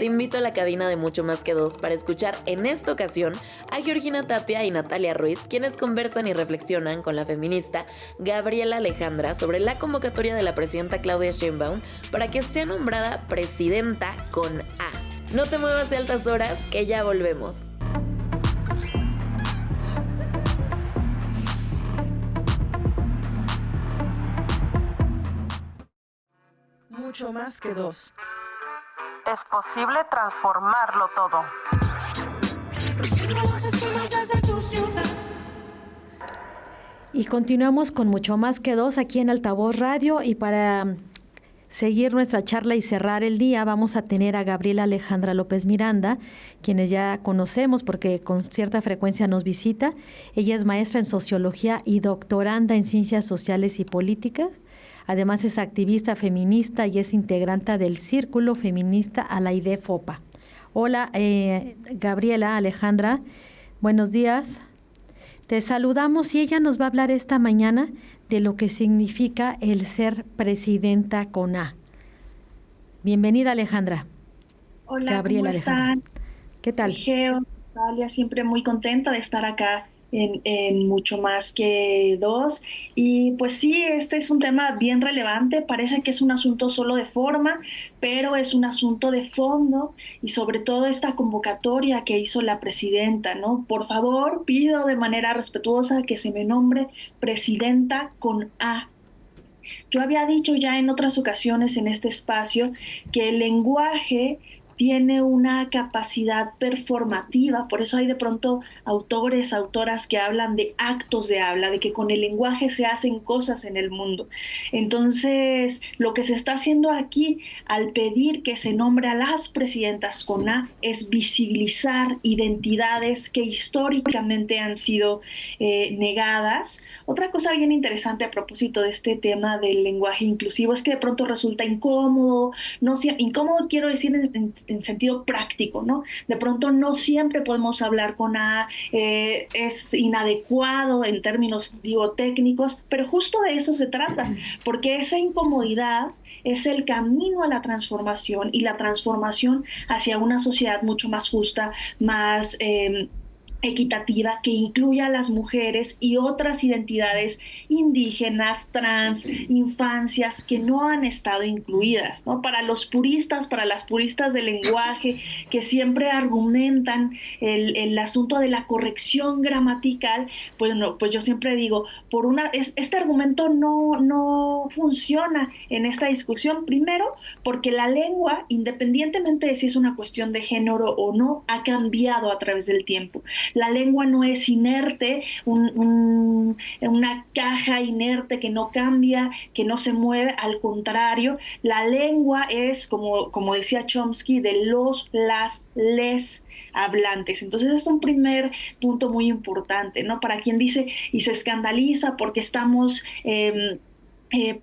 te invito a la cabina de Mucho Más que Dos para escuchar en esta ocasión a Georgina Tapia y Natalia Ruiz, quienes conversan y reflexionan con la feminista Gabriela Alejandra sobre la convocatoria de la presidenta Claudia Sheinbaum para que sea nombrada presidenta con A. No te muevas de altas horas, que ya volvemos. Mucho más que dos. Es posible transformarlo todo. Y continuamos con Mucho Más que Dos aquí en Altavoz Radio, y para seguir nuestra charla y cerrar el día vamos a tener a Gabriela Alejandra López Miranda, quienes ya conocemos porque con cierta frecuencia nos visita. Ella es maestra en Sociología y doctoranda en Ciencias Sociales y Políticas. Además es activista feminista y es integrante del Círculo Feminista Alaide Fopa. Hola, Gabriela Alejandra, buenos días. Te saludamos y ella nos va a hablar esta mañana de lo que significa el ser presidenta con A. Bienvenida, Alejandra. Hola, Gabriela, ¿cómo están? Alejandra. ¿Qué tal? Geo, Natalia, siempre muy contenta de estar acá en Mucho Más que Dos. Y pues sí, este es un tema bien relevante. Parece que es un asunto solo de forma, pero es un asunto de fondo, y sobre todo esta convocatoria que hizo la presidenta, ¿no? Por favor, pido de manera respetuosa que se me nombre presidenta con A. Yo había dicho ya en otras ocasiones en este espacio que el lenguaje tiene una capacidad performativa, por eso hay de pronto autores, autoras que hablan de actos de habla, de que con el lenguaje se hacen cosas en el mundo. Entonces, lo que se está haciendo aquí al pedir que se nombre a las presidentas con A es visibilizar identidades que históricamente han sido negadas. Otra cosa bien interesante a propósito de este tema del lenguaje inclusivo es que de pronto resulta incómodo, no incómodo quiero decir en sentido práctico, ¿no? De pronto no siempre podemos hablar con A, es inadecuado en términos, digo, técnicos, pero justo de eso se trata, porque esa incomodidad es el camino a la transformación, y la transformación hacia una sociedad mucho más justa, más equitativa, que incluya a las mujeres y otras identidades indígenas, trans, infancias que no han estado incluidas, ¿no? Para los puristas, para las puristas del lenguaje, que siempre argumentan el asunto de la corrección gramatical, pues, no, pues yo siempre digo, este argumento no funciona en esta discusión. Primero, porque la lengua, independientemente de si es una cuestión de género o no, ha cambiado a través del tiempo. La lengua no es inerte, una caja inerte que no cambia, que no se mueve. Al contrario, la lengua es, como decía Chomsky, de los, las, les hablantes. Entonces es un primer punto muy importante, ¿no? Para quien dice y se escandaliza porque estamos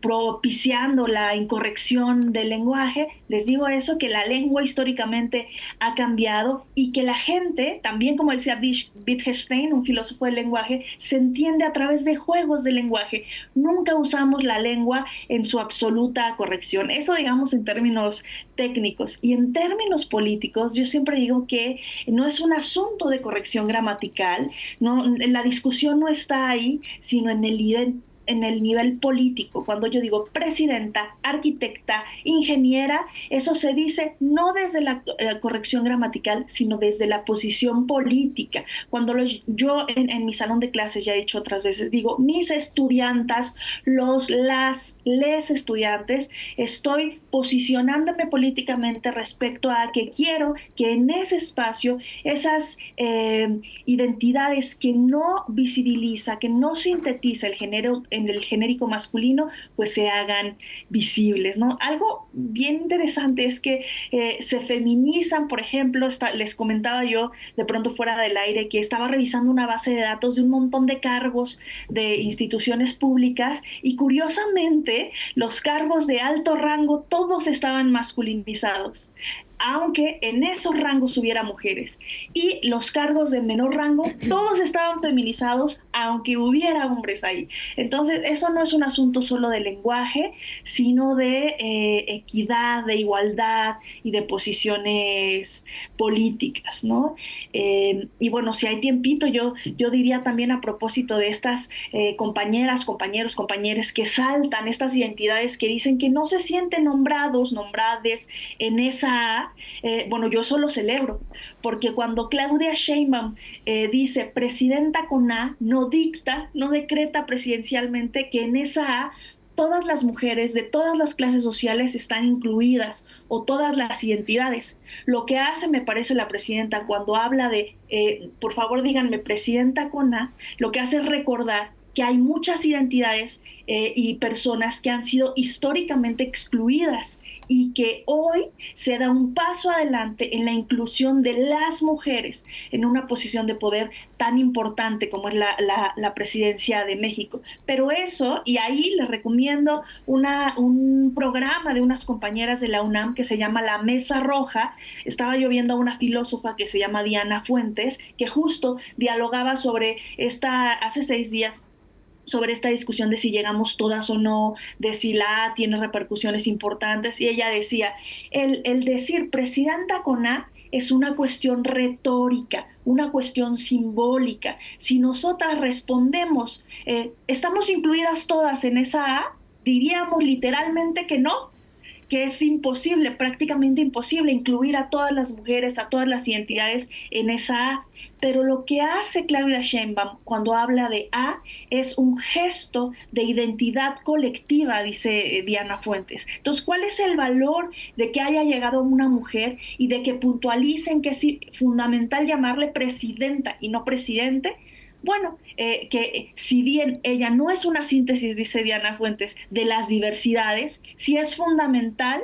propiciando la incorrección del lenguaje, les digo eso, que la lengua históricamente ha cambiado, y que la gente, también como decía Wittgenstein, un filósofo del lenguaje, se entiende a través de juegos de lenguaje. Nunca usamos la lengua en su absoluta corrección. Eso, digamos, en términos técnicos. Y en términos políticos, yo siempre digo que no es un asunto de corrección gramatical, no, la discusión no está ahí, sino en el nivel político. Cuando yo digo presidenta, arquitecta, ingeniera, eso se dice no desde la corrección gramatical, sino desde la posición política. Cuando yo en mi salón de clases, ya he dicho otras veces, digo mis estudiantas, les estudiantes, estoy posicionándome políticamente respecto a que quiero que en ese espacio esas identidades que no visibiliza, que no sintetiza el género en el genérico masculino, pues se hagan visibles, ¿no? Algo bien interesante es que se feminizan, por ejemplo, les comentaba yo de pronto fuera del aire que estaba revisando una base de datos de un montón de cargos de instituciones públicas, y curiosamente los cargos de alto rango todos estaban masculinizados. aunque en esos rangos hubiera mujeres. Y los cargos de menor rango, todos estaban feminizados, aunque hubiera hombres ahí. Entonces, eso no es un asunto solo de lenguaje, sino de equidad, de igualdad y de posiciones políticas, ¿no? Y bueno, si hay tiempito, yo diría también a propósito de estas compañeras, compañeros, compañeras que saltan estas identidades que dicen que no se sienten nombrades en esa A, bueno, yo eso lo celebro, porque cuando Claudia Sheinbaum dice presidenta con A, no dicta, no decreta presidencialmente que en esa A todas las mujeres de todas las clases sociales están incluidas, o todas las identidades. Lo que hace, me parece, la presidenta cuando habla de, por favor díganme presidenta con A, lo que hace es recordar que hay muchas identidades y personas que han sido históricamente excluidas y que hoy se da un paso adelante en la inclusión de las mujeres en una posición de poder tan importante como es la presidencia de México. Pero eso, y ahí les recomiendo un programa de unas compañeras de la UNAM que se llama La Mesa Roja. Estaba yo viendo a una filósofa que se llama Diana Fuentes, que justo dialogaba sobre hace 6 días, sobre esta discusión de si llegamos todas o no, de si la A tiene repercusiones importantes, y ella decía, el decir presidenta con A es una cuestión retórica, una cuestión simbólica. Si nosotras respondemos, ¿estamos incluidas todas en esa A? Diríamos literalmente que no, que es imposible, prácticamente imposible incluir a todas las mujeres, a todas las identidades en esa A. Pero lo que hace Claudia Sheinbaum cuando habla de A es un gesto de identidad colectiva, dice Diana Fuentes. Entonces, ¿cuál es el valor de que haya llegado una mujer y de que puntualicen que es fundamental llamarle presidenta y no presidente? Bueno, que si bien ella no es una síntesis, dice Diana Fuentes, de las diversidades, sí es fundamental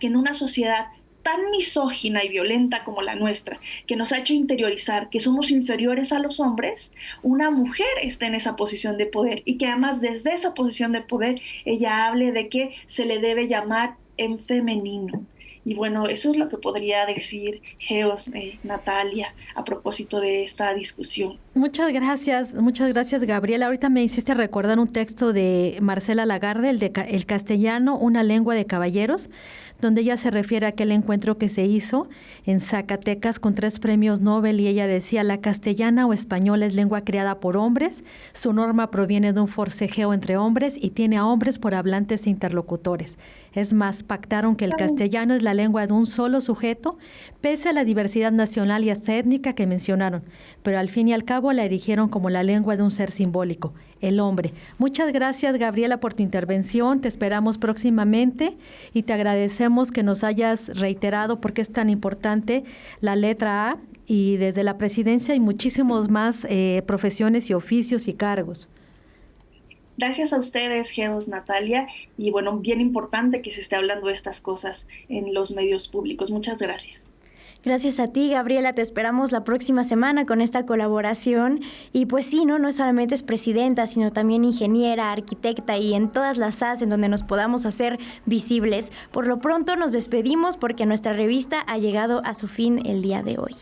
que en una sociedad tan misógina y violenta como la nuestra, que nos ha hecho interiorizar que somos inferiores a los hombres, una mujer esté en esa posición de poder, y que además desde esa posición de poder ella hable de que se le debe llamar en femenino. Y bueno, eso es lo que podría decir Geos, Natalia, a propósito de esta discusión. Muchas gracias, Gabriela. Ahorita me hiciste recordar un texto de Marcela Lagarde, el castellano, una lengua de caballeros, donde ella se refiere a aquel encuentro que se hizo en Zacatecas con 3 premios Nobel, y ella decía, la castellana o española es lengua creada por hombres, su norma proviene de un forcejeo entre hombres y tiene a hombres por hablantes e interlocutores. Es más, pactaron que el castellano es la lengua de un solo sujeto, pese a la diversidad nacional y hasta étnica que mencionaron, pero al fin y al cabo la erigieron como la lengua de un ser simbólico, el hombre. Muchas gracias, Gabriela, por tu intervención. Te esperamos próximamente y te agradecemos que nos hayas reiterado por qué es tan importante la letra A, y desde la presidencia hay muchísimos más profesiones y oficios y cargos. Gracias a ustedes, Geos, Natalia, y bueno, bien importante que se esté hablando de estas cosas en los medios públicos. Muchas gracias. Gracias a ti, Gabriela, te esperamos la próxima semana con esta colaboración. Y pues sí, no solamente es presidenta, sino también ingeniera, arquitecta y en todas las As en donde nos podamos hacer visibles. Por lo pronto nos despedimos porque nuestra revista ha llegado a su fin el día de hoy.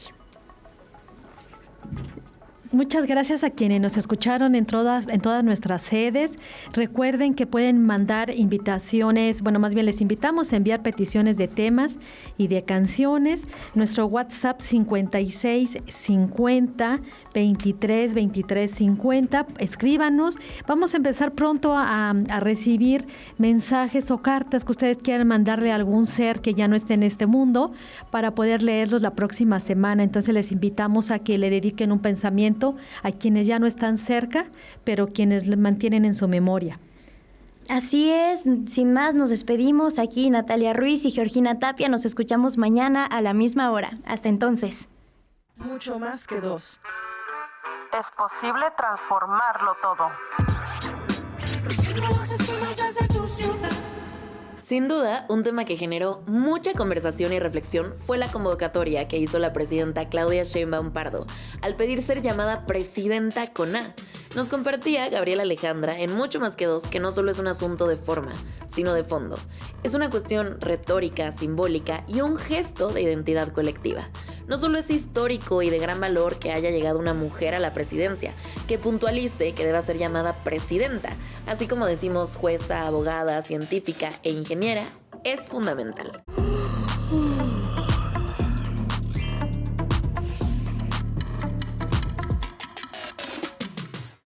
Muchas gracias a quienes nos escucharon en todas nuestras sedes. Recuerden que pueden mandar invitaciones, bueno, más bien les invitamos a enviar peticiones de temas y de canciones. Nuestro WhatsApp 56 50 23 23 50. Escríbanos. Vamos a empezar pronto a recibir mensajes o cartas que ustedes quieran mandarle a algún ser que ya no esté en este mundo para poder leerlos la próxima semana. Entonces les invitamos a que le dediquen un pensamiento a quienes ya no están cerca, pero quienes le mantienen en su memoria. Así es, sin más nos despedimos. Aquí Natalia Ruiz y Georgina Tapia. Nos escuchamos mañana a la misma hora. Hasta entonces. Mucho más que 2. Es posible transformarlo todo. Sin duda, un tema que generó mucha conversación y reflexión fue la convocatoria que hizo la presidenta Claudia Sheinbaum Pardo al pedir ser llamada presidenta con A. Nos compartía Gabriela Alejandra en Mucho Más que Dos que no solo es un asunto de forma, sino de fondo. Es una cuestión retórica, simbólica y un gesto de identidad colectiva. No solo es histórico y de gran valor que haya llegado una mujer a la presidencia, que puntualice que deba ser llamada presidenta, así como decimos jueza, abogada, científica e ingeniera, es fundamental.